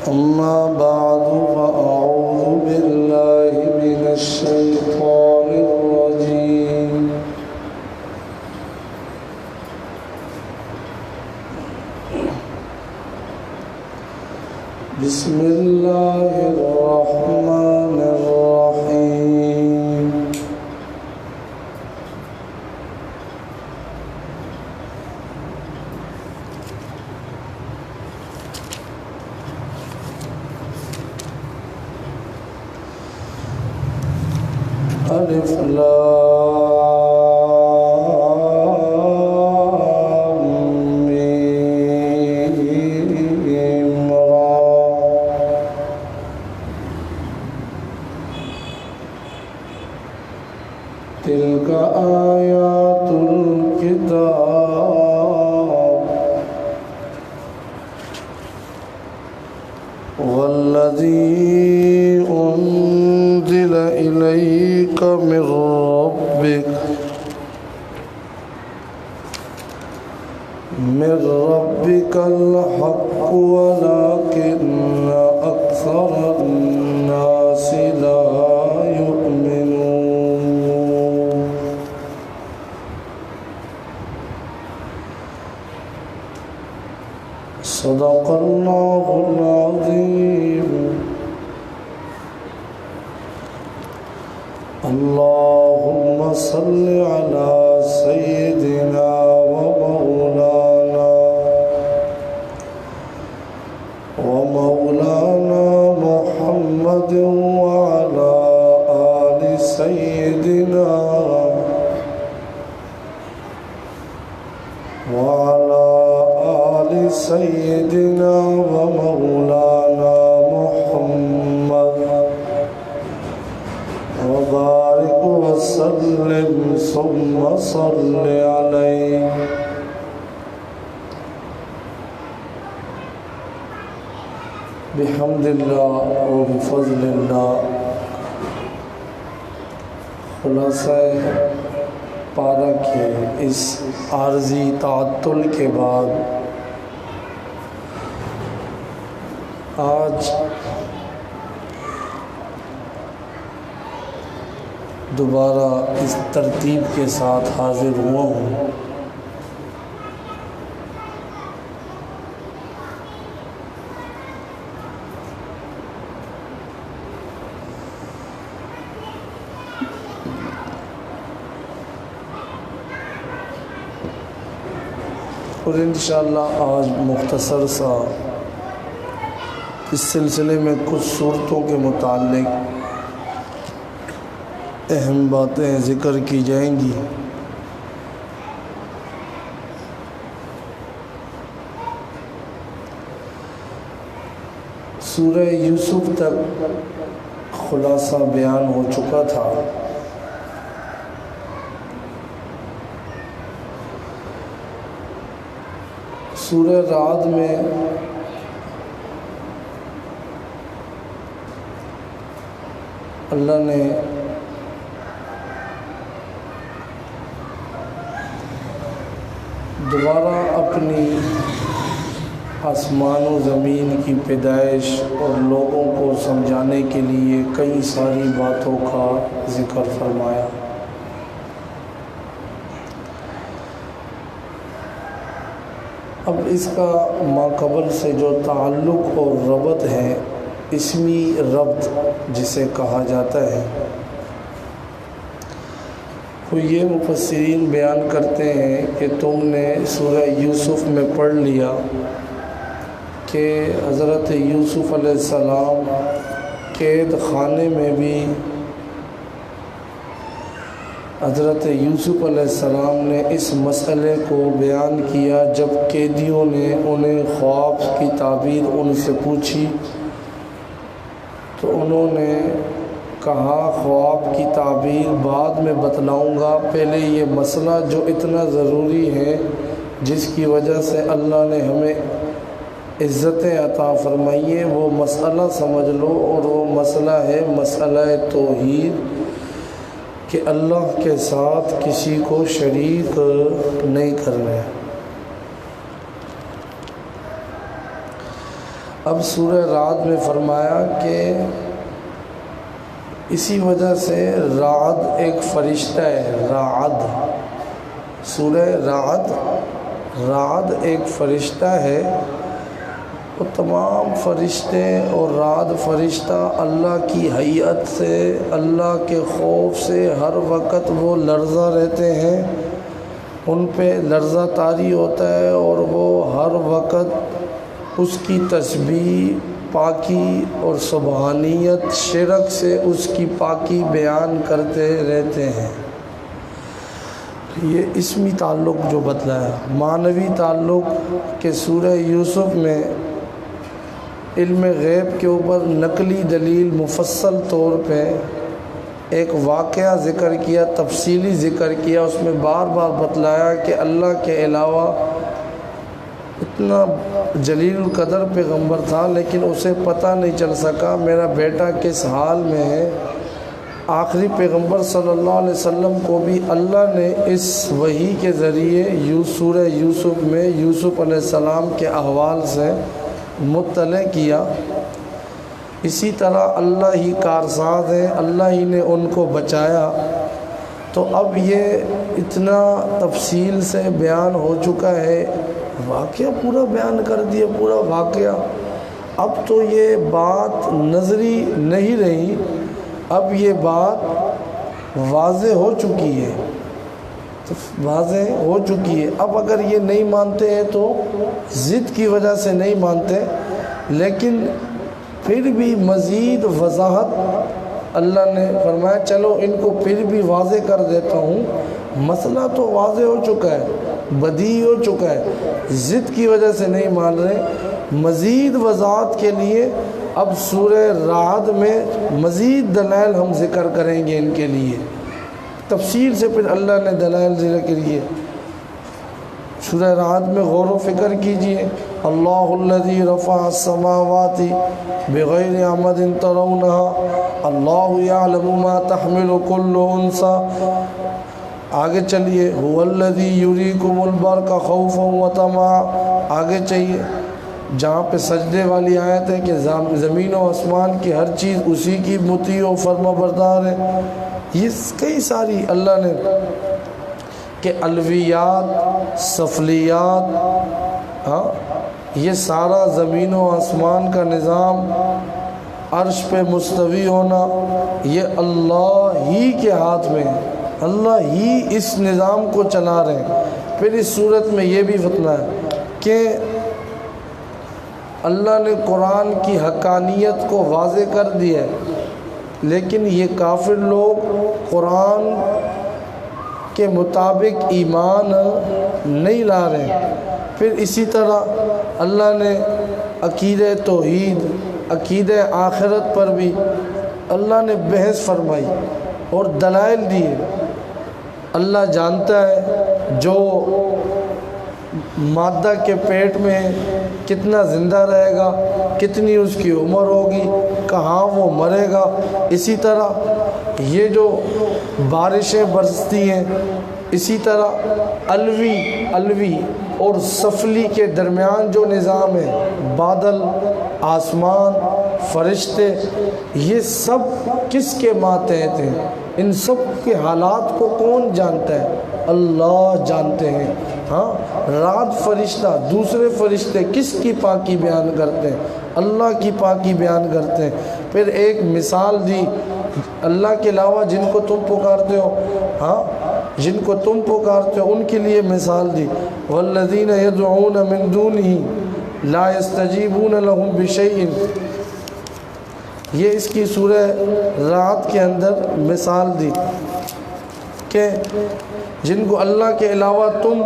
أما بعد فأعوذ بالله من الشيطان الرجيم بسم الله الرحمن الرحيم ألف لام ميم را تلك آيات الكتاب والذي أنزل إليك من ربك الحق ولكن أكثر الناس لا يؤمنون صدق الله العظيم. اللهم صل على سيدنا ومولانا محمد وعلى آل سيدنا ومولانا محمد وبارك وسلم ثم صل عليه. بحمد اللہ و بفضل اللہ. خلاصہ پارہ کے اس عارضی تعطل کے بعد آج دوبارہ اس ترتیب کے ساتھ حاضر ہوا ہوں. اور انشاءاللہ آج مختصر سا اس سلسلے میں کچھ صورتوں کے متعلق اہم باتیں ذکر کی جائیں گی. سورہ یوسف تک خلاصہ بیان ہو چکا تھا. سورہ رعد میں اللہ نے دوبارہ اپنی آسمان و زمین کی پیدائش اور لوگوں کو سمجھانے کے لیے کئی ساری باتوں کا ذکر فرمایا. اب اس کا ماقبل سے جو تعلق اور ربط ہے، اسمی ربط جسے کہا جاتا ہے، وہ یہ مفسرین بیان کرتے ہیں کہ تم نے سورہ یوسف میں پڑھ لیا کہ حضرت یوسف علیہ السلام قید خانے میں بھی حضرت یوسف علیہ السلام نے اس مسئلے کو بیان کیا جب قیدیوں نے انہیں خواب کی تعبیر ان سے پوچھی تو انہوں نے کہا خواب کی تعبیر بعد میں بتلاؤں گا، پہلے یہ مسئلہ جو اتنا ضروری ہے جس کی وجہ سے اللہ نے ہمیں عزتیں عطا فرمائی ہیں وہ مسئلہ سمجھ لو، اور وہ مسئلہ ہے مسئلہ توحید کہ اللہ کے ساتھ کسی کو شریک نہیں کرنا ہے. اب سورہ رعد میں فرمایا کہ اسی وجہ سے رعد ایک فرشتہ ہے، رعد، سورہ رعد ایک فرشتہ ہے۔ وہ تمام فرشتے اور رعد فرشتہ اللہ کی ہیئت سے، اللہ کے خوف سے ہر وقت وہ لرزہ رہتے ہیں، ان پہ لرزہ طاری ہوتا ہے، اور وہ ہر وقت اس کی تسبیح، پاکی اور سبحانیت، شرک سے اس کی پاکی بیان کرتے رہتے ہیں۔ یہ اسمی تعلق جو بتلایا، معنوی تعلق کہ سورہ یوسف میں علم غیب کے اوپر نقلی دلیل مفصل طور پہ ایک واقعہ ذکر کیا، تفصیلی ذکر کیا، اس میں بار بار بتلایا کہ اللہ کے علاوہ اتنا جلیل القدر پیغمبر تھا لیکن اسے پتہ نہیں چل سکا میرا بیٹا کس حال میں ہے۔ آخری پیغمبر صلی اللہ علیہ وسلم کو بھی اللہ نے اس وحی کے ذریعے سورہ یوسف میں یوسف علیہ السلام کے احوال سے مطلع کیا۔ اسی طرح اللہ ہی کارساز ہے، اللہ ہی نے ان کو بچایا۔ تو اب یہ اتنا تفصیل سے بیان ہو چکا ہے، واقعہ پورا بیان کر دیا، پورا واقعہ۔ اب تو یہ بات نظری نہیں رہی، اب یہ بات واضح ہو چکی ہے، واضح ہو چکی ہے۔ اب اگر یہ نہیں مانتے ہیں تو ضد کی وجہ سے نہیں مانتے، لیکن پھر بھی مزید وضاحت اللہ نے فرمایا چلو ان کو پھر بھی واضح کر دیتا ہوں۔ مسئلہ تو واضح ہو چکا ہے، بدیہی ہو چکا ہے، ضد کی وجہ سے نہیں مان رہے۔ مزید وضاحت کے لیے اب سورہ رعد میں مزید دلائل ہم ذکر کریں گے ان کے لیے، تفصیل سے پھر اللہ نے دلائل ذکر کیے۔ سورہ رعد میں غور و فکر کیجئے۔ اللہ الذی رفع السماوات بغیر عمد ترونها، اللہ یعلم ما تحمل کل انثی۔ آگے چلیے، هو الذی یریکم البرق خوفا وطمعا۔ آگے چاہیے جہاں پہ سجدے والی آیت ہے کہ زمین و آسمان کی ہر چیز اسی کی مطیع و فرما بردار ہے۔ یہ کئی ساری اللہ نے کہ علویات، سفلیات، یہ سارا زمین و آسمان کا نظام، عرش پہ مستوی ہونا، یہ اللہ ہی کے ہاتھ میں ہے، اللہ ہی اس نظام کو چلا رہے ہیں۔ پھر اس صورت میں یہ بھی فتنہ ہے کہ اللہ نے قرآن کی حقانیت کو واضح کر دیا ہے، لیکن یہ کافر لوگ قرآن کے مطابق ایمان نہیں لا رہے۔ پھر اسی طرح اللہ نے عقیدہ توحید، عقیدہ آخرت پر بھی اللہ نے بحث فرمائی اور دلائل دیے۔ اللہ جانتا ہے جو مادہ کے پیٹ میں کتنا زندہ رہے گا، کتنی اس کی عمر ہوگی، کہاں وہ مرے گا۔ اسی طرح یہ جو بارشیں برستی ہیں، اسی طرح علوی اور سفلی کے درمیان جو نظام ہے، بادل، آسمان، فرشتے، یہ سب کس کے ماتحت ہیں؟ ان سب کے حالات کو کون جانتا ہے؟ اللہ جانتے ہیں۔ رعد فرشتہ، دوسرے فرشتے کس کی پاکی بیان کرتے ہیں؟ اللہ کی پاکی بیان کرتے ہیں۔ پھر ایک مثال دی، اللہ کے علاوہ جن کو تم پکارتے ہو، جن کو تم پکارتے ہو ان کے لیے مثال دی، والذین یدعون من دونہ لا یستجیبون لهم بشیء۔ یہ اس کی سورہ رعد کے اندر مثال دی کہ جن کو اللہ کے علاوہ تم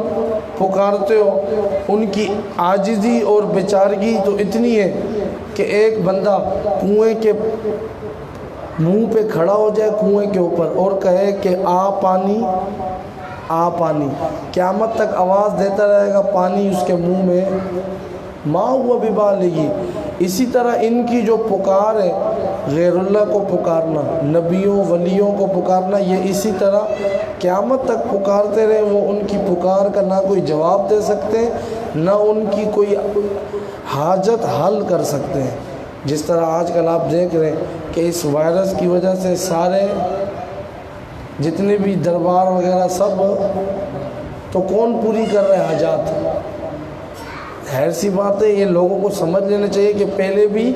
پکارتے ہو ان کی عاجزی اور بیچارگی تو اتنی ہے کہ ایک بندہ کنویں کے منہ پہ کھڑا ہو جائے، کنویں کے اوپر، اور کہے کہ آ پانی، آ پانی، قیامت تک آواز دیتا رہے گا، پانی اس کے منہ میں ما ہوا ببالغی۔ اسی طرح ان کی جو پکار ہے، غیر اللہ کو پکارنا، نبیوں ولیوں کو پکارنا، یہ اسی طرح قیامت تک پکارتے رہے، وہ ان کی پکار کا نہ کوئی جواب دے سکتے، نہ ان کی کوئی حاجت حل کر سکتے ہیں۔ جس طرح آج کل آپ دیکھ رہے ہیں کہ اس وائرس کی وجہ سے سارے جتنے بھی دربار وغیرہ سب تو کون پوری کر رہے ہیں حاجات؟ خیر سی بات ہے، یہ لوگوں کو سمجھ لینا چاہیے کہ پہلے بھی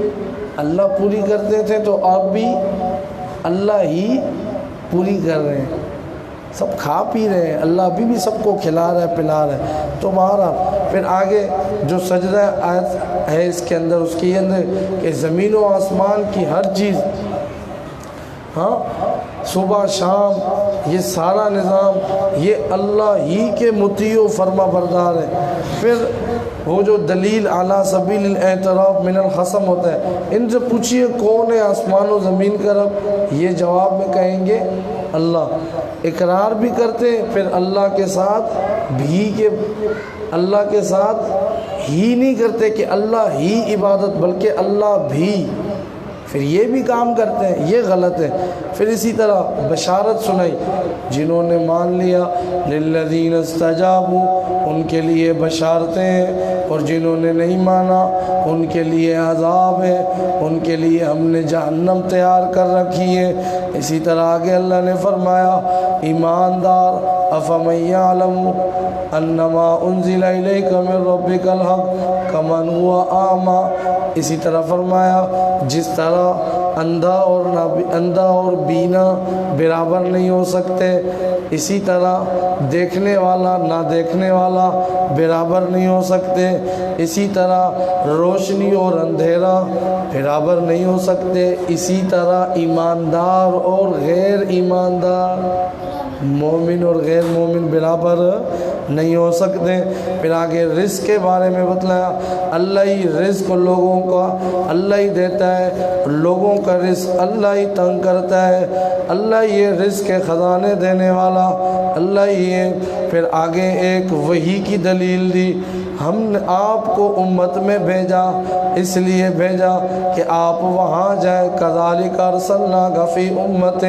اللہ پوری کرتے تھے تو اب بھی اللہ ہی پوری کر رہے ہیں۔ سب کھا پی رہے ہیں، اللہ ابھی بھی سب کو کھلا رہا ہے پلا رہا ہے۔ تو ہمارا پھر آگے جو سجدہ آیت ہے اس کے اندر، اس کے اندر کہ زمین و آسمان کی ہر چیز، ہاں صبح شام یہ سارا نظام یہ اللہ ہی کے مطیع و فرما بردار ہے۔ پھر وہ جو دلیل اعلیٰ سبیل الاعتراف من الخصم ہوتا ہے، ان سے پوچھئے کون ہے آسمان و زمین کا رب؟ یہ جواب میں کہیں گے اللہ۔ اقرار بھی کرتے پھر اللہ کے ساتھ اللہ کے ساتھ ہی نہیں کرتے کہ اللہ ہی عبادت، بلکہ اللہ بھی، پھر یہ بھی کام کرتے ہیں، یہ غلط ہے۔ پھر اسی طرح بشارت سنائی جنہوں نے مان لیا، للذین استجابوا، ان کے لیے بشارتیں ہیں، اور جنہوں نے نہیں مانا ان کے لیے عذاب ہے، ان کے لیے ہم نے جہنم تیار کر رکھی ہے۔ اسی طرح آگے اللہ نے فرمایا ایماندار افمن یعلم انما انزل الیک من ربک الحق کمن هو اعمی۔ اسی طرح فرمایا جس طرح اندھا اور بینا برابر نہیں ہو سکتے، اسی طرح دیکھنے والا نہ دیکھنے والا برابر نہیں ہو سکتے، اسی طرح روشنی اور اندھیرا برابر نہیں ہو سکتے، اسی طرح ایماندار اور غیر ایماندار، مومن اور غیر مومن برابر نہیں ہو سکتے۔ پھر آگے رزق کے بارے میں بتلایا، اللہ ہی رزق لوگوں کا اللہ ہی دیتا ہے، لوگوں کا رزق اللہ ہی تنگ کرتا ہے، اللہ ہی یہ رزق کے خزانے دینے والا اللہ ہی ہے۔ پھر آگے ایک وحی کی دلیل دی، ہم نے آپ کو امت میں بھیجا، اس لیے بھیجا کہ آپ وہاں جائیں، کذالک ارسلناک فی امۃ،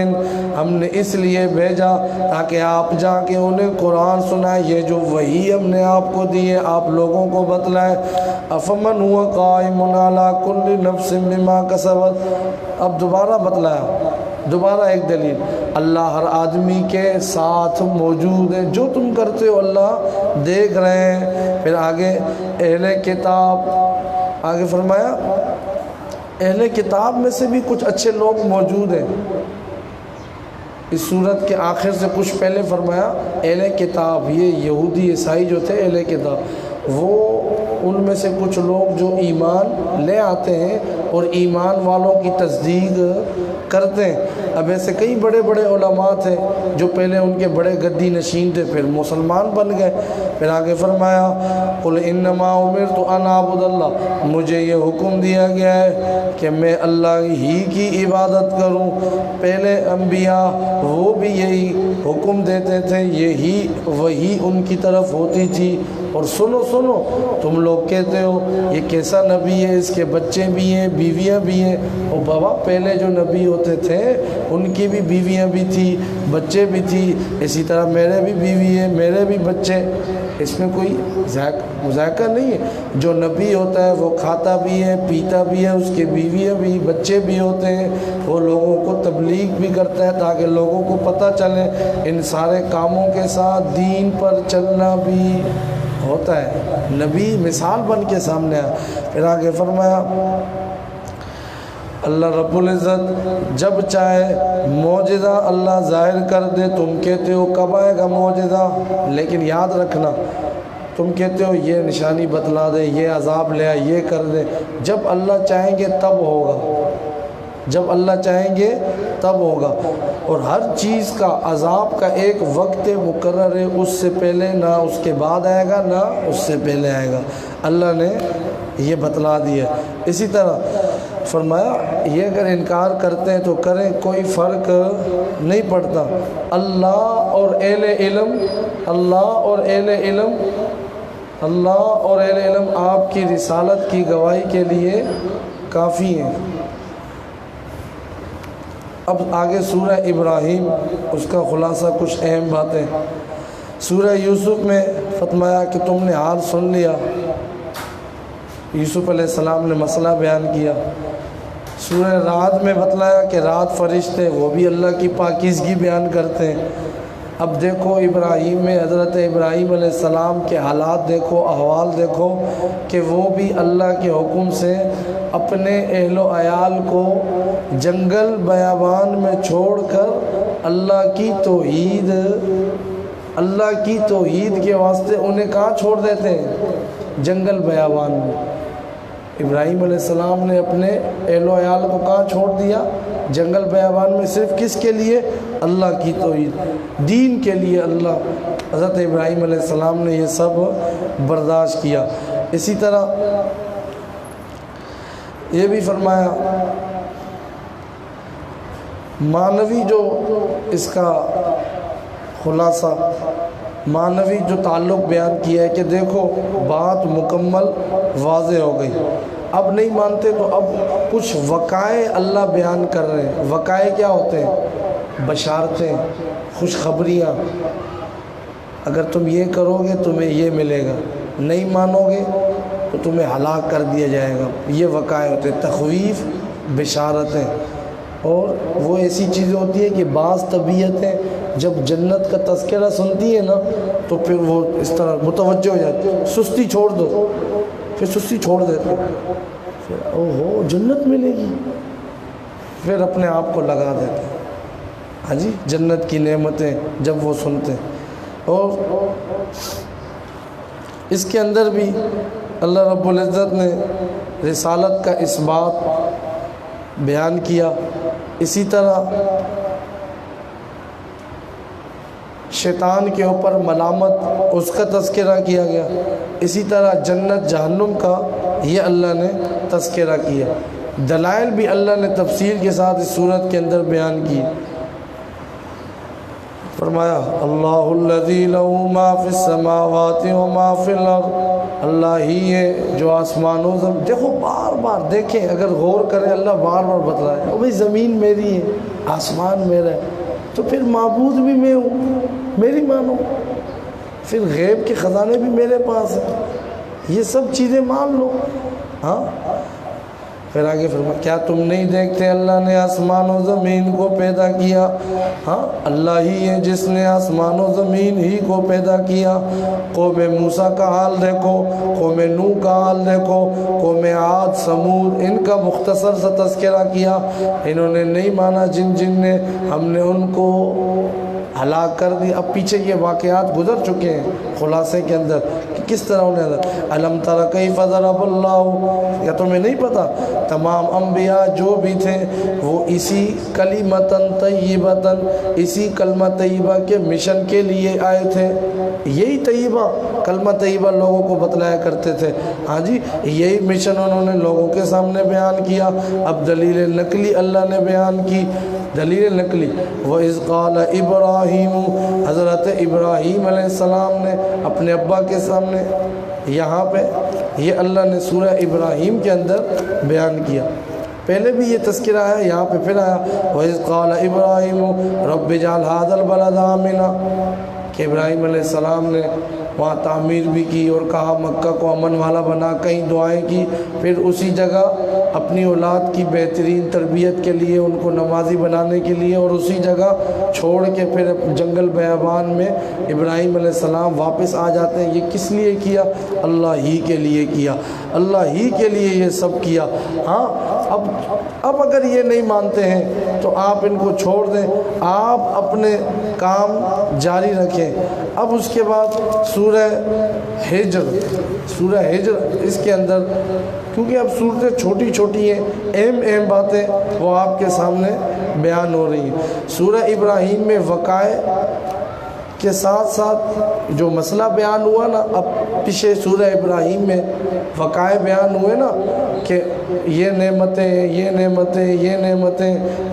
ہم نے اس لیے بھیجا تاکہ آپ جا کے انہیں قرآن سنائیں، یہ جو وحی ہم نے آپ کو دی ہے آپ لوگوں کو بتلائیں۔ افمن هو قائم علی کل نفس بما کسبت، اب دوبارہ بتلایا، دوبارہ ایک دلیل، اللہ ہر آدمی کے ساتھ موجود ہے، جو تم کرتے ہو اللہ دیکھ رہے ہیں۔ پھر آگے اہل کتاب، آگے فرمایا اہل کتاب میں سے بھی کچھ اچھے لوگ موجود ہیں۔ اس صورت کے آخر سے کچھ پہلے فرمایا اہل کتاب، یہ یہودی عیسائی جو تھے اہل کتاب، وہ ان میں سے کچھ لوگ جو ایمان لے آتے ہیں اور ایمان والوں کی تصدیق کرتے ہیں۔ اب ایسے کئی بڑے بڑے علماء تھے جو پہلے ان کے بڑے گدی نشین تھے، پھر مسلمان بن گئے۔ پھر آگے فرمایا قل انما امرت ان اعبد اللہ، مجھے یہ حکم دیا گیا ہے کہ میں اللہ ہی کی عبادت کروں۔ پہلے انبیاء وہ بھی یہی حکم دیتے تھے، یہی وہی ان کی طرف ہوتی تھی۔ اور سنو تم لوگ کہتے ہو یہ کیسا نبی ہے، اس کے بچے بھی ہیں بیویاں بھی ہیں۔ اور بابا پہلے جو نبی ہوتے تھے ان کی بھی بیویاں بھی تھی، بچے بھی تھی، اسی طرح میرے بھی بیوی ہے، میرے بھی بچے، اس میں کوئی مذائقہ نہیں ہے۔ جو نبی ہوتا ہے وہ کھاتا بھی ہے پیتا بھی ہے، اس کے بیویاں بھی بچے بھی ہوتے ہیں، وہ لوگوں کو تبلیغ بھی کرتا ہے تاکہ لوگوں کو پتہ چلے۔ ان سارے کاموں کے ساتھ دین پر چلنا بھی ہوتا ہے، نبی مثال بن کے سامنے آیا۔ پھر آگے فرمایا اللہ رب العزت جب چاہے معجزہ اللہ ظاہر کر دے، تم کہتے ہو کب آئے گا معجزہ، لیکن یاد رکھنا تم کہتے ہو یہ نشانی بتلا دے، یہ عذاب لے آئے، یہ کر دے، جب اللہ چاہیں گے تب ہوگا، جب اللہ چاہیں گے تب ہوگا۔ اور ہر چیز کا عذاب کا ایک وقت مقرر ہے، اس سے پہلے نہ اس کے بعد آئے گا نہ اس سے پہلے آئے گا، اللہ نے یہ بتلا دیا۔ اسی طرح فرمایا یہ اگر انکار کرتے ہیں تو کریں، کوئی فرق نہیں پڑتا۔ اللہ اور اہل علم، اللہ اور اہل علم، اللہ اور اہل علم آپ کی رسالت کی گواہی کے لیے کافی ہیں۔ اب آگے سورہ ابراہیم، اس کا خلاصہ کچھ اہم باتیں۔ سورہ یوسف میں فرمایا کہ تم نے حال سن لیا، یوسف علیہ السلام نے مسئلہ بیان کیا۔ سورہ رعد میں بتلایا کہ رات فرشتے وہ بھی اللہ کی پاکیزگی بیان کرتے ہیں۔ اب دیکھو ابراہیم میں حضرت ابراہیم علیہ السلام کے حالات دیکھو، احوال دیکھو کہ وہ بھی اللہ کے حکم سے اپنے اہل و عیال کو جنگل بیابان میں چھوڑ کر اللہ کی توحید کے واسطے انہیں کہاں چھوڑ دیتے ہیں؟ جنگل بیابان میں۔ ابراہیم علیہ السلام نے اپنے اہل و عیال کو کہاں چھوڑ دیا؟ جنگل بیابان میں، صرف کس کے لیے؟ اللہ کی توحید، دین کے لیے اللہ۔ حضرت ابراہیم علیہ السلام نے یہ سب برداشت کیا۔ اسی طرح یہ بھی فرمایا، معنوی جو اس کا خلاصہ، معنوی جو تعلق بیان کیا ہے کہ دیکھو بات مکمل واضح ہو گئی، اب نہیں مانتے تو اب کچھ وقائع اللہ بیان کر رہے ہیں۔ وقائع کیا ہوتے ہیں؟ بشارتیں، خوشخبریاں۔ اگر تم یہ کرو گے تمہیں یہ ملے گا، نہیں مانو گے تو تمہیں ہلاک کر دیا جائے گا۔ یہ وقائع ہوتے ہیں، تخویف، بشارتیں۔ اور وہ ایسی چیزیں ہوتی ہیں کہ بعض طبیعتیں جب جنت کا تذکرہ سنتی ہیں نا تو پھر وہ اس طرح متوجہ ہو جاتی ہے، سستی چھوڑ دو، پھر سستی چھوڑ دیتے، پھر اوہو جنت ملے گی، پھر اپنے آپ کو لگا دیتے ہیں۔ ہاں جی، جنت کی نعمتیں جب وہ سنتے ہیں۔ اور اس کے اندر بھی اللہ رب العزت نے رسالت کا اثبات بیان کیا۔ اسی طرح شیطان کے اوپر ملامت، اس کا تذکرہ کیا گیا۔ اسی طرح جنت جہنم کا یہ اللہ نے تذکرہ کیا۔ دلائل بھی اللہ نے تفصیل کے ساتھ اس صورت کے اندر بیان کی۔ فرمایا اللہ الذی لہ ما فی السماوات و ما فی الارض، اللہ ہی ہے جو آسمانوں زمین۔ دیکھو بار بار دیکھیں، اگر غور کریں اللہ بار بار بتلا ہے، بھئی زمین میری ہے، آسمان میرا ہے، تو پھر معبود بھی میں ہوں، میری مانو، پھر غیب کے خزانے بھی میرے پاس ہیں، یہ سب چیزیں مان لو۔ ہاں پھر آگے فرمایا کیا تم نہیں دیکھتے اللہ نے آسمان و زمین کو پیدا کیا؟ ہاں اللہ ہی ہے جس نے آسمان و زمین ہی کو پیدا کیا۔ قوم موسیٰ کا حال دیکھو، قوم نوح کا حال دیکھو، قوم عاد سمود، ان کا مختصر سا تذکرہ کیا۔ انہوں نے نہیں مانا، جن نے، ہم نے ان کو ہلاک کر دی۔ اب پیچھے یہ واقعات گزر چکے ہیں خلاصے کے اندر کہ کس طرح انہیں الم تر کیف ضرب اللہ، یا تمہیں نہیں پتا تمام انبیاء جو بھی تھے وہ اسی کلمتن طیبتن، اسی کلمہ طیبہ کے مشن کے لیے آئے تھے۔ یہی طیبہ، کلمہ طیبہ لوگوں کو بتلایا کرتے تھے۔ ہاں جی، یہی مشن انہوں نے لوگوں کے سامنے بیان کیا۔ اب دلیل نقلی اللہ نے بیان کی، دلیل نقلی۔ وَإِذْ قَالَ إِبْرَاهِيمُ، حضرت ابراہیم علیہ السلام نے اپنے ابا کے سامنے، یہاں پہ یہ اللہ نے سورہ ابراہیم کے اندر بیان کیا۔ پہلے بھی یہ تذکرہ آیا، یہاں پہ پھر آیا وَإِذْ قَالَ إِبْرَاهِيمُ رَبِّ اجْعَلْ هَٰذَا الْبَلَدَ آمِنًا، کہ ابراہیم علیہ السلام نے وہاں تعمیر بھی کی اور کہا مکہ کو امن والا بنا، کئی دعائیں کی، پھر اسی جگہ اپنی اولاد کی بہترین تربیت کے لیے ان کو نمازی بنانے کے لیے، اور اسی جگہ چھوڑ کے پھر جنگل بیابان میں ابراہیم علیہ السلام واپس آ جاتے ہیں۔ یہ کس لیے کیا؟ اللہ ہی کے لیے کیا، اللہ ہی کے لیے یہ سب کیا۔ ہاں اب اگر یہ نہیں مانتے ہیں تو آپ ان کو چھوڑ دیں، آپ اپنے کام جاری رکھیں۔ اب اس کے بعد سورہ ہجر، اس کے اندر کیونکہ اب صورتیں چھوٹی چھوٹی ہیں، اہم باتیں وہ آپ کے سامنے بیان ہو رہی ہیں۔ سورہ ابراہیم میں وقائع کے ساتھ ساتھ جو مسئلہ بیان ہوا نا، اب پیچھے سورہ ابراہیم میں وقائع بیان ہوئے نا کہ یہ نعمتیں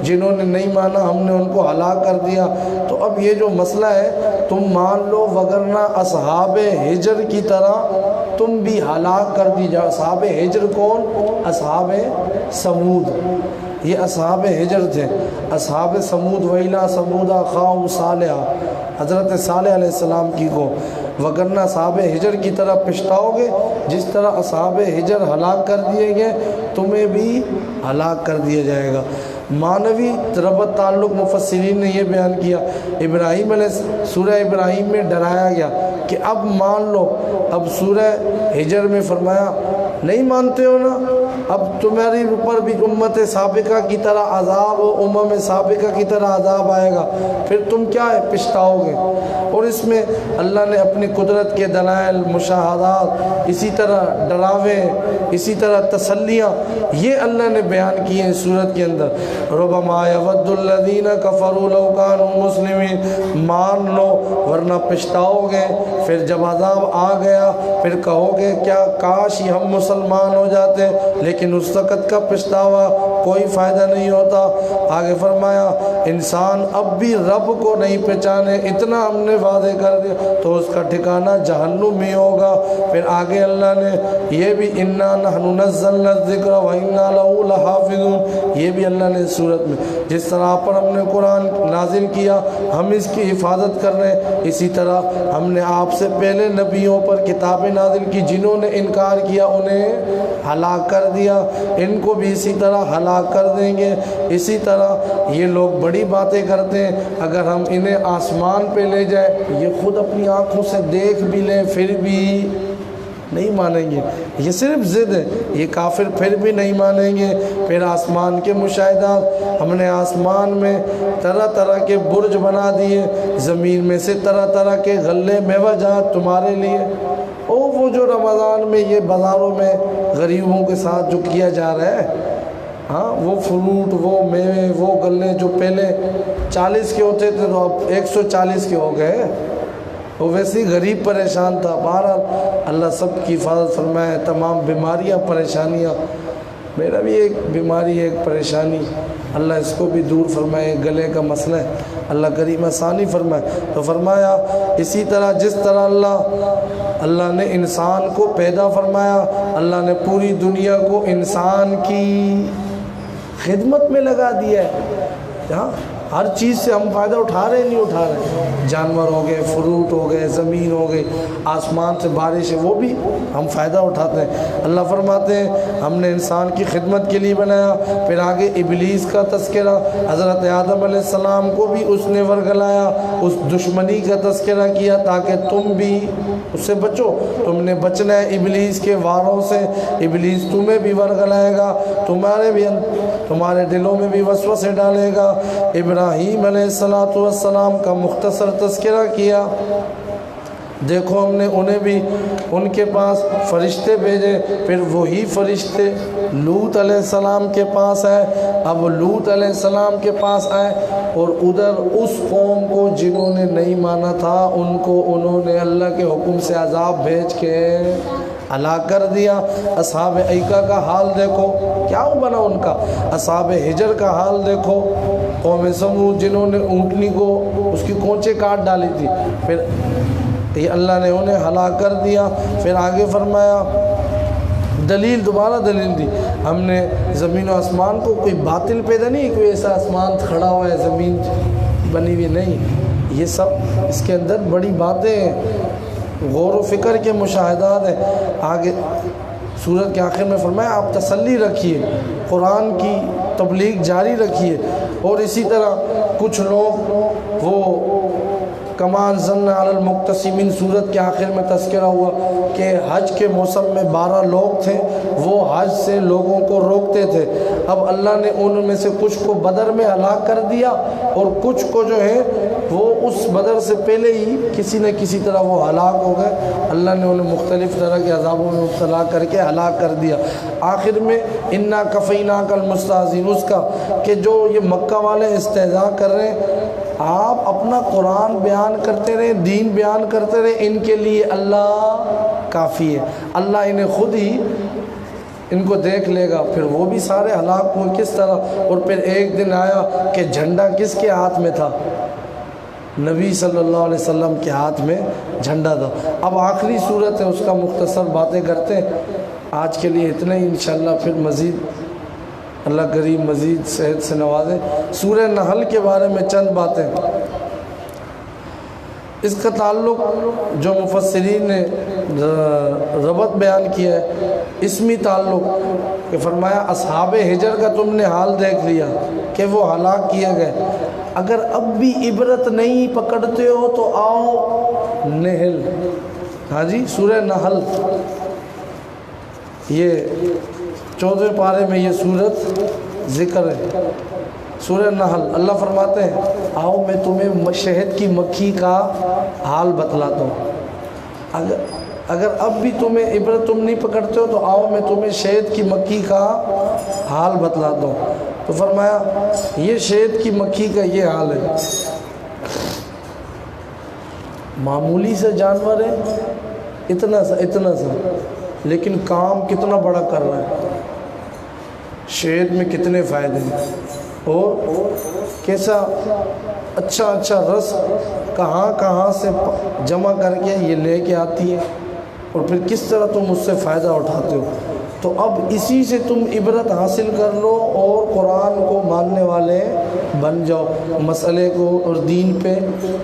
جنہوں نے نہیں مانا ہم نے ان کو ہلاک کر دیا۔ تو اب یہ جو مسئلہ ہے تم مان لو، وگرنہ اصحاب ہجر کی طرح تم بھی ہلاک کر دی جاؤ۔ اصحاب ہجر کون؟ اصحاب سمود، یہ اصحاب ہجر تھے، اصحاب سمود، وَإِلَىٰ سَمُودَ أَخَاهُمْ صَالِحًا، حضرت صالح علیہ السلام کی کو، وگرنہ اصحاب ہجر کی طرح پچھتاؤ گے جس طرح اصحاب ہجر ہلاک کر دیے گئے تمہیں بھی ہلاک کر دیا جائے گا۔ معنوی ربط تعلق مفسرین نے یہ بیان کیا، ابراہیم علیہ سورہ ابراہیم میں ڈرایا گیا کہ اب مان لو، اب سورہ ہجر میں فرمایا نہیں مانتے ہو نا، اب تمہاری اوپر بھی امت سابقہ کی طرح عذاب و امم سابقہ کی طرح عذاب آئے گا، پھر تم کیا ہے پچھتاؤ گے۔ اور اس میں اللہ نے اپنی قدرت کے دلائل، مشاہدات، اسی طرح ڈراوے، اسی طرح تسلیاں، یہ اللہ نے بیان کیے ہیں سورت کے اندر۔ ربما یود الذین کفروا لو کانوا مسلمین، مان لو ورنہ پچھتاؤ گے، پھر جب عذاب آ گیا پھر کہو گے کیا کاش ہی ہم مسلمان ہو جاتے، لیکن اس وقت کا پچھتاوا کوئی فائدہ نہیں ہوتا۔ آگے فرمایا انسان اب بھی رب کو نہیں پہچانے، اتنا ہم نے وعدے کر دیا تو اس کا ٹھکانہ جہنم میں ہوگا۔ پھر آگے اللہ نے یہ بھی انا نحن نزلنا الذکر وانا لہ لحافظون، یہ بھی اللہ نے صورت میں جس طرح پر ہم نے قرآن نازل کیا ہم اس کی حفاظت کر رہے ہیں، اسی طرح ہم نے آپ سے پہلے نبیوں پر کتابیں نازل کی، جنہوں نے انکار کیا انہیں ہلاک کر دیا، ان کو بھی اسی طرح ہلاک کر دیں گے۔ اسی طرح یہ لوگ بڑی باتیں کرتے ہیں، اگر ہم انہیں آسمان پہ لے جائیں، یہ خود اپنی آنکھوں سے دیکھ بھی لیں پھر بھی نہیں مانیں گے، یہ صرف ضد ہے، یہ کافر پھر بھی نہیں مانیں گے۔ پھر آسمان کے مشاہدات، ہم نے آسمان میں طرح طرح کے برج بنا دیے، زمین میں سے طرح طرح کے غلے میوہ جات تمہارے لیے۔ او وہ جو رمضان میں یہ بازاروں میں غریبوں کے ساتھ جو کیا جا رہا ہے، ہاں وہ فروٹ، وہ میوے، وہ غلے جو پہلے 40 کے ہوتے تھے تو اب 140 کے ہو گئے، وہ ویسے ہی غریب پریشان تھا۔ بہرحال اللہ سب کی حفاظت فرمائے، تمام بیماریاں، پریشانیاں، میرا بھی ایک بیماری ہے، ایک پریشانی، اللہ اس کو بھی دور فرمائے، گلے کا مسئلہ ہے، اللہ کریم آسانی فرمائے۔ تو فرمایا اسی طرح جس طرح اللہ نے انسان کو پیدا فرمایا، اللہ نے پوری دنیا کو انسان کی خدمت میں لگا دیا ہے، ہاں ہر چیز سے ہم فائدہ اٹھا رہے ہیں نہیں اٹھا رہے، جانور ہو گئے، فروٹ ہو گئے، زمین ہو گئی، آسمان سے بارش ہے، وہ بھی ہم فائدہ اٹھاتے ہیں۔ اللہ فرماتے ہیں ہم نے انسان کی خدمت کے لیے بنایا۔ پھر آگے ابلیس کا تذکرہ، حضرت آدم علیہ السلام کو بھی اس نے ورگلایا، اس دشمنی کا تذکرہ کیا تاکہ تم بھی اس سے بچو، تم نے بچنا ہے ابلیس کے واروں سے، ابلیس تمہیں بھی ورگلائے گا، تمہارے دلوں میں بھی وسوسے ڈالے گا۔ ابراہیم علیہ السلام کا مختصر تذکرہ کیا، دیکھو ہم نے انہیں بھی ان کے پاس فرشتے بھیجے، پھر وہی فرشتے لوط علیہ السلام کے پاس آئے، اب لوط علیہ السلام کے پاس آئے اور ادھر اس قوم کو جنہوں نے نہیں مانا تھا ان کو انہوں نے اللہ کے حکم سے عذاب بھیج کے ہلاک کر دیا۔ اصحاب ایکا کا حال دیکھو کیا بنا ان کا، اصحاب ہجر کا حال دیکھو، قوم سمود جنہوں نے اونٹنی کو اس کی کونچے کاٹ ڈالی تھی، پھر یہ اللہ نے انہیں ہلاک کر دیا۔ پھر آگے فرمایا دلیل، دوبارہ دلیل دی، ہم نے زمین و آسمان کو، کوئی باطل پیدا نہیں، کوئی ایسا آسمان کھڑا ہوا ہے زمین بنی ہوئی نہیں، یہ سب اس کے اندر بڑی باتیں ہیں، غور و فکر کے مشاہدات ہیں۔ آگے سورت کے آخر میں فرمایا آپ تسلی رکھیے، قرآن کی تبلیغ جاری رکھیے، اور اسی طرح کچھ لوگ وہ کما انزلنا علی المقتسمین، سورت کے آخر میں تذکرہ ہوا کہ حج کے موسم میں 12 لوگ تھے، وہ حج سے لوگوں کو روکتے تھے، اب اللہ نے ان میں سے کچھ کو بدر میں ہلاک کر دیا اور کچھ کو جو ہے وہ اس بدر سے پہلے ہی کسی نہ کسی طرح وہ ہلاک ہو گئے، اللہ نے انہیں مختلف طرح کے عذابوں میں مبتلا کر کے ہلاک کر دیا۔ آخر میں انا کفیناک المستہزئین، اس کا کہ جو یہ مکہ والے استہزاء کر رہے ہیں، آپ اپنا قرآن بیان کرتے رہے، دین بیان کرتے رہے، ان کے لیے اللہ کافی ہے، اللہ انہیں خود ہی ان کو دیکھ لے گا۔ پھر وہ بھی سارے ہلاک ہوئے کس طرح، اور پھر ایک دن آیا کہ جھنڈا کس کے ہاتھ میں تھا، نبی صلی اللہ علیہ وسلم کے ہاتھ میں جھنڈا تھا۔ اب آخری صورت ہے، اس کا مختصر باتیں کرتے ہیں، آج کے لیے اتنا ہی، انشاءاللہ پھر مزید اللہ کریم مزید صحت سے نوازے۔ سورہ نحل کے بارے میں چند باتیں، اس کا تعلق جو مفسرین نے ربط بیان کیا ہے، اسمی تعلق کہ فرمایا اصحاب ہجر کا تم نے حال دیکھ لیا کہ وہ ہلاک کیے گئے، اگر اب بھی عبرت نہیں پکڑتے ہو تو آؤ نحل، ہاں جی سورہ نحل، یہ 14 پارے میں یہ سورت ذکر ہے، سورہ نحل۔ اللہ فرماتے ہیں آؤ میں تمہیں شہد کی مکھی کا حال بتلاتا ہوں، اگر اب بھی تمہیں عبرت تم نہیں پکڑتے ہو تو آؤ میں تمہیں شہد کی مکھی کا حال بتلاتا ہوں۔ تو فرمایا یہ شہد کی مکھی کا یہ حال ہے، معمولی سا جانور ہے، اتنا سا لیکن کام کتنا بڑا کر رہا ہے، شہد میں کتنے فائدے ہیں، اور کیسا اچھا رس کہاں سے جمع کر کے یہ لے کے آتی ہے، اور پھر کس طرح تم اس سے فائدہ اٹھاتے ہو۔ تو اب اسی سے تم عبرت حاصل کر لو اور قرآن کو ماننے والے بن جاؤ، مسئلے کو اور دین پہ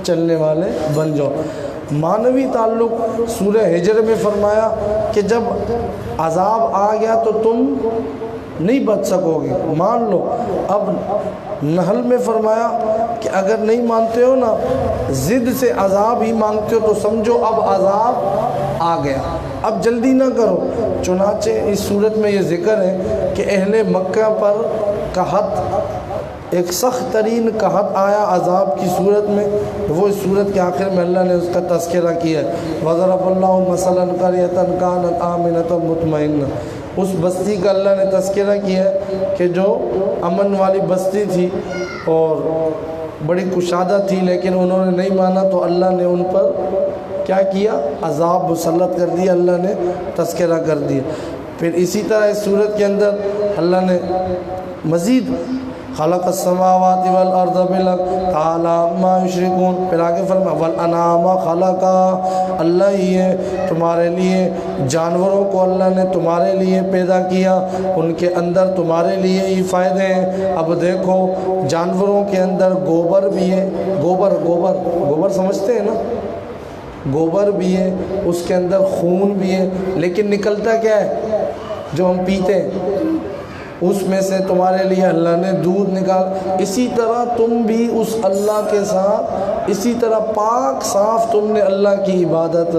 چلنے والے بن جاؤ۔ معنوی تعلق سورہ ہجر میں فرمایا کہ جب عذاب آ گیا تو تم نہیں بچ سکو گے، مان لو۔ اب نحل میں فرمایا کہ اگر نہیں مانتے ہو نا، ضد سے عذاب ہی مانگتے ہو تو سمجھو اب عذاب آ گیا، اب جلدی نہ کرو۔ چنانچہ اس صورت میں یہ ذکر ہے کہ اہل مکہ پر قحط، ایک سخت ترین قحط آیا عذاب کی صورت میں، وہ اس صورت کے آخر میں اللہ نے اس کا تذکرہ کیا ہے، وَضَرَبَ اللَّهُ مَثَلًا قَرْيَةً كَانَتْ آمِنَةً مُطْمَئِنَّةً، اس بستی کا اللہ نے تذکرہ کیا ہے کہ جو امن والی بستی تھی اور بڑی کشادہ تھی، لیکن انہوں نے نہیں مانا تو اللہ نے ان پر کیا کیا، عذاب مسلط کر دیا، اللہ نے تذکرہ کر دیا۔ پھر اسی طرح اس صورت کے اندر اللہ نے مزید خلق السماوات والارض بالحق تعالی ما یشرکون، پھر آگے فرمایا والانعام خلقا، اللہ ہی ہے تمہارے لیے جانوروں کو اللہ نے تمہارے لیے پیدا کیا، ان کے اندر تمہارے لیے ہی فائدے ہیں۔ اب دیکھو جانوروں کے اندر گوبر بھی ہے، گوبر سمجھتے ہیں نا، گوبر بھی ہے، اس کے اندر خون بھی ہے، لیکن نکلتا کیا ہے جو ہم پیتے ہیں، اس میں سے تمہارے لیے اللہ نے دودھ نکال۔ اسی طرح تم بھی اس اللہ کے ساتھ اسی طرح پاک صاف تم نے اللہ کی عبادت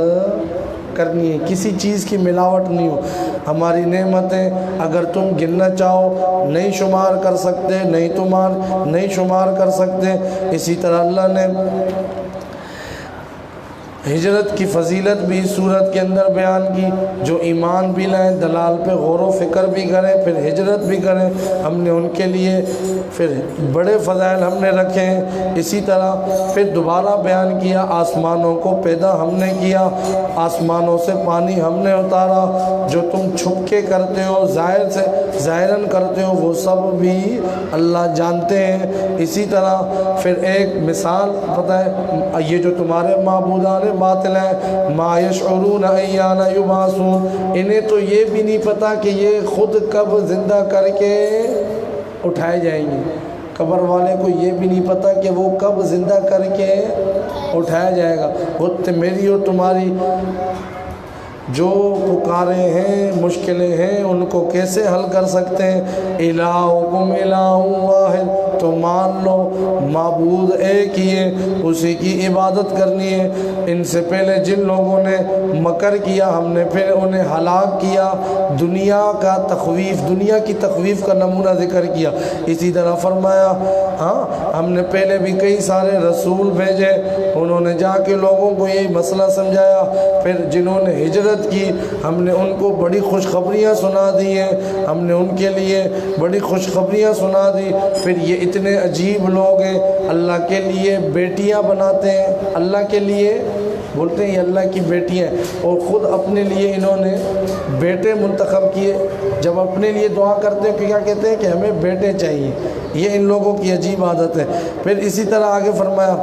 کرنی ہے، کسی چیز کی ملاوٹ نہیں ہو۔ ہماری نعمتیں اگر تم گننا چاہو نہیں شمار کر سکتے، نہیں شمار کر سکتے۔ اسی طرح اللہ نے ہجرت کی فضیلت بھی اس صورت کے اندر بیان کی، جو ایمان بھی لائیں، دلال پہ غور و فکر بھی کریں، پھر ہجرت بھی کریں، ہم نے ان کے لیے پھر بڑے فضائل ہم نے رکھے ہیں۔ اسی طرح پھر دوبارہ بیان کیا آسمانوں کو پیدا ہم نے کیا، آسمانوں سے پانی ہم نے اتارا، جو تم چھپ کے کرتے ہو ظاہراً کرتے ہو وہ سب بھی اللہ جانتے ہیں۔ اسی طرح پھر ایک مثال پتہ ہے، یہ جو تمہارے معبودان باطل ہیں، ما یشعرون ایان یبعثون، انہیں تو یہ بھی نہیں پتا کہ یہ خود کب زندہ کر کے اٹھائے جائیں گے، قبر والے کو یہ بھی نہیں پتا کہ وہ کب زندہ کر کے اٹھایا جائے گا۔ خود میری اور تمہاری جو پکارے ہیں، مشکلیں ہیں، ان کو کیسے حل کر سکتے ہیں؟ الہکم الہ واحد، تو مان لو معبود ایک ہی ہے، اسی کی عبادت کرنی ہے۔ ان سے پہلے جن لوگوں نے مکر کیا ہم نے پھر انہیں ہلاک کیا، دنیا کی تخویف کا نمونہ ذکر کیا۔ اسی طرح فرمایا ہم نے پہلے بھی کئی سارے رسول بھیجے، انہوں نے جا کے لوگوں کو یہی مسئلہ سمجھایا، پھر جنہوں نے ہجرت کی ہم نے ان کو بڑی خوشخبریاں سنا دی ہیں، ہم نے ان کے لیے بڑی خوشخبریاں سنا دی۔ پھر یہ اتنے عجیب لوگ ہیں، اللہ کے لیے بیٹیاں بناتے ہیں، اللہ کے لیے بولتے ہیں یہ اللہ کی بیٹیاں ہیں، اور خود اپنے لیے انہوں نے بیٹے منتخب کیے۔ جب اپنے لیے دعا کرتے ہیں کیا کہتے ہیں کہ ہمیں بیٹے چاہیے، یہ ان لوگوں کی عجیب عادت ہے۔ پھر اسی طرح آگے فرمایا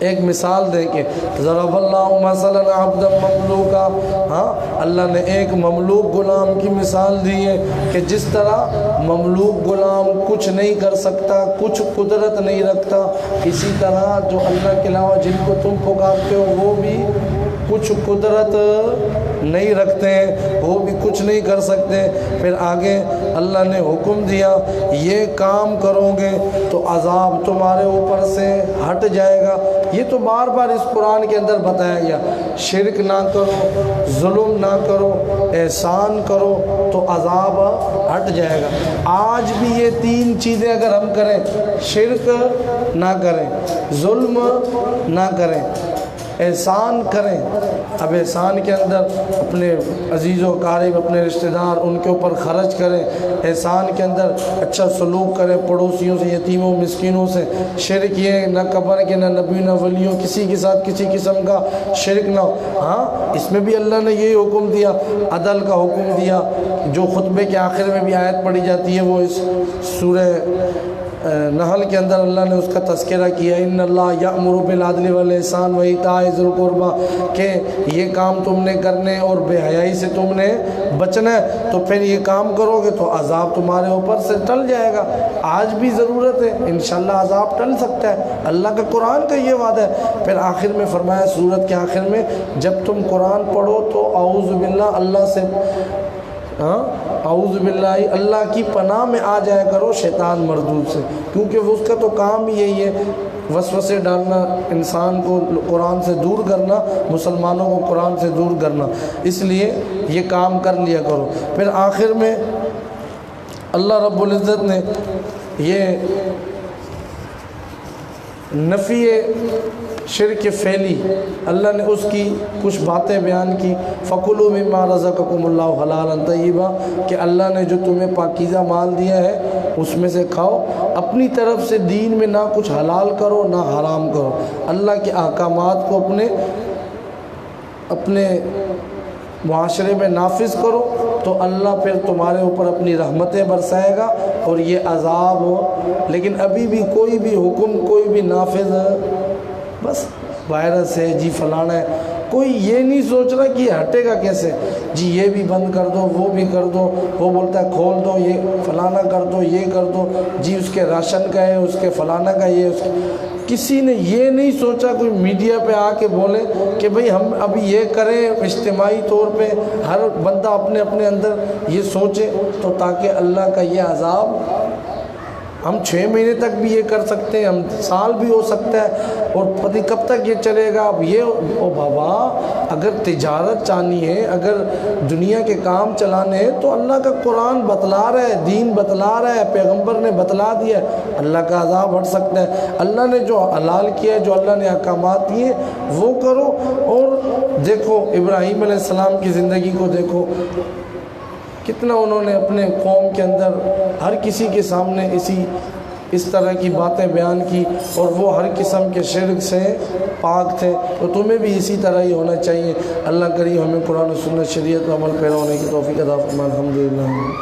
ایک مثال دے کے ضرب اللہ مثلا عبدا مملوکا، ہاں اللہ نے ایک مملوک غلام کی مثال دی ہے کہ جس طرح مملوک غلام کچھ نہیں کر سکتا، کچھ قدرت نہیں رکھتا، اسی طرح جو اللہ کے علاوہ جن کو تم پکارتے ہو وہ بھی کچھ قدرت نہیں رکھتے ہیں، وہ بھی کچھ نہیں کر سکتے۔ پھر آگے اللہ نے حکم دیا یہ کام کرو گے تو عذاب تمہارے اوپر سے ہٹ جائے گا۔ یہ تو بار بار اس قرآن کے اندر بتایا گیا، شرک نہ کرو، ظلم نہ کرو، احسان کرو تو عذاب ہٹ جائے گا۔ آج بھی یہ تین چیزیں اگر ہم کریں، شرک نہ کریں، ظلم نہ کریں، احسان کریں، اب احسان کے اندر اپنے عزیز و اقارب، اپنے رشتہ دار، ان کے اوپر خرچ کریں، احسان کے اندر اچھا سلوک کریں پڑوسیوں سے، یتیموں مسکینوں سے، شرک یہ نہ قبر کے، نہ نبی، نہ ولیوں، کسی کے ساتھ کسی قسم کا شرک نہ ہو۔ ہاں اس میں بھی اللہ نے یہی حکم دیا، عدل کا حکم دیا، جو خطبے کے آخر میں بھی آیت پڑھی جاتی ہے، وہ اس سورہ نحل کے اندر اللہ نے اس کا تذکرہ کیا، ان اللہ یأمر بالعدل والاحسان وایتاء ذی القربی، کہ یہ کام تم نے کرنے اور بے حیائی سے تم نے بچنا ہے، تو پھر یہ کام کرو گے تو عذاب تمہارے اوپر سے ٹل جائے گا۔ آج بھی ضرورت ہے، انشاءاللہ عذاب ٹل سکتا ہے، اللہ کا قرآن کا یہ وعدہ ہے۔ پھر آخر میں فرمایا سورت کے آخر میں، جب تم قرآن پڑھو تو اعوذ باللہ، اللہ سے اعوذ باللہ، اللہ کی پناہ میں آ جایا کرو شیطان مردود سے، کیونکہ اس کا تو کام یہی ہے، وسوسے ڈالنا، انسان کو قرآن سے دور کرنا، مسلمانوں کو قرآن سے دور کرنا، اس لیے یہ کام کر لیا کرو۔ پھر آخر میں اللہ رب العزت نے یہ نفی شرک فعلی، اللہ نے اس کی کچھ باتیں بیان کی، فَكُلُوا مِمَّا رَزَقَكُمُ اللَّهُ حَلَالًا طَيِّبًا، کہ اللہ نے جو تمہیں پاکیزہ مال دیا ہے اس میں سے کھاؤ، اپنی طرف سے دین میں نہ کچھ حلال کرو نہ حرام کرو، اللہ کے احکامات کو اپنے معاشرے میں نافذ کرو تو اللہ پھر تمہارے اوپر اپنی رحمتیں برسائے گا اور یہ عذاب ہو۔ لیکن ابھی بھی کوئی بھی حکم کوئی بھی نافذ، بس وائرس ہے جی، فلانا ہے، کوئی یہ نہیں سوچ رہا کہ یہ ہٹے گا کیسے، جی یہ بھی بند کر دو، وہ بھی کر دو، وہ بولتا ہے کھول دو، یہ فلانا کر دو، یہ کر دو، جی اس کے راشن کا ہے، اس کے فلانا کا یہ، اس کے، کسی نے یہ نہیں سوچا، کوئی میڈیا پہ آ کے بولے کہ بھئی ہم ابھی یہ کریں، اجتماعی طور پہ ہر بندہ اپنے اپنے اندر یہ سوچے، تو تاکہ اللہ کا یہ عذاب، ہم 6 مہینے تک بھی یہ کر سکتے ہیں، ہم سال بھی ہو سکتا ہے، اور پتہ کب تک یہ چلے گا۔ اب یہ او بابا، اگر تجارت چانی ہے، اگر دنیا کے کام چلانے ہیں تو اللہ کا قرآن بتلا رہا ہے، دین بتلا رہا ہے، پیغمبر نے بتلا دیا ہے، اللہ کا عذاب ہٹ سکتا ہے۔ اللہ نے جو حلال کیا ہے، جو اللہ نے احکامات دیے وہ کرو۔ اور دیکھو ابراہیم علیہ السلام کی زندگی کو دیکھو، کتنا انہوں نے اپنے قوم کے اندر ہر کسی کے سامنے اس طرح کی باتیں بیان کی، اور وہ ہر قسم کے شرک سے پاک تھے، تو تمہیں بھی اسی طرح ہی ہونا چاہیے۔ اللہ کریم ہمیں قرآن و سنت شریعت و عمل پیرا ہونے کی توفیق عطا فرمائے۔ الحمدللہ۔